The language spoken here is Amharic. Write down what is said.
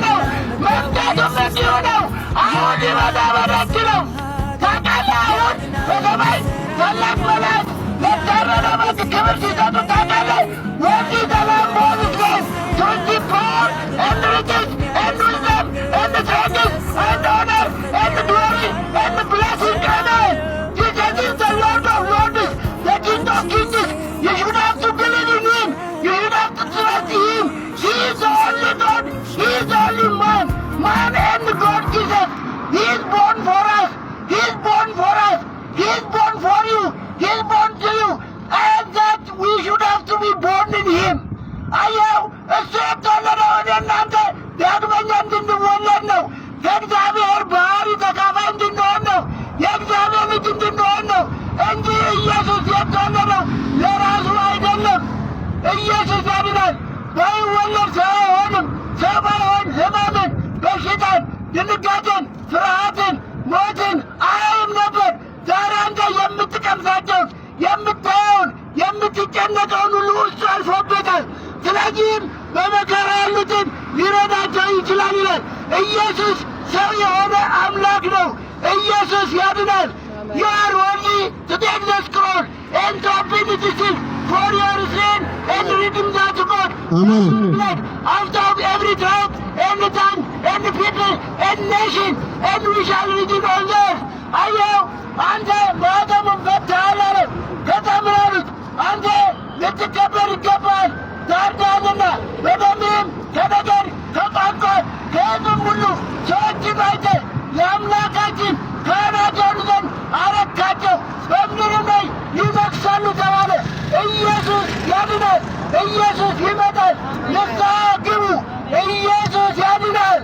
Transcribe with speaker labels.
Speaker 1: ነው። መምጣቱም እንዲሁ ነው። አሁን ይመጣ በደጅ ነው። ታውቃለህ? አሁን በሰማይ ታላቅ መላእክት ለታረደ በግ ክብር ሲሰጡ ታውቃለህ? ወዲህ ተላምቦት ነው 24 and riches and wisdom and strength and honor and glory and blessing. Amen. Jesus is the Lord of Lords, the King of Kings. You should have to believe in Him. You should have to trust Him. He is the only God. He is the only man. Man and God Jesus. He is born for us. He is born for us. He is born for you. He is born to you. And that we should have to be born in Him. አየው እሱ የተወለደው እኔ እናንተ ዳግመኛ እንድንወለድ ነው። ከእግዚአብሔር ባህሪ ተካፋይ እንድንሆን ነው። የእግዚአብሔር ልጅ እንድንሆን ነው እንጂ ኢየሱስ የተወለደው ለራሱ አይደለም። ኢየሱስ ያድናል። ባይወለድ ሰው አይሆንም። ሰው ባይሆን ሕማምን፣ በሽታን፣ ድንጋጤን፣ ፍርሃትን፣ ሞትን አያይም ነበር። ዛሬ አንተ የምትቀምሳቸውን የምታየውን የምትጨነቀውን ሁሉ ውስጡ አልፎበታል። ስለዚህም በመከራ ያሉትን ሊረዳቸው ይችላል ይላል። ኢየሱስ ሰው የሆነ አምላክ ነው። ኢየሱስ ያድናል። You are worthy to take the scroll and to open the seal for your sin and redeem that God. Amen. Out of every tribe and tongue and people and nation, and we shall redeem all those. አየው አንተ ማተሙን ፈትተሃል አለ። ከተምራሉት አንተ ልትከበር ይገባል። ታርዳልና በደምህም ከነገር ከቋንቋ ከሕዝብም ሁሉ ሰዎችን አይተህ ለአምላካችን ካህናት ይሆኑ ዘንድ አረካቸው፣ በምድርም ላይ ይነግሣሉ ተባለ። ኢየሱስ ያድናል። ኢየሱስ ይመጣል። ንስሐ ግቡ። ኢየሱስ ያድናል።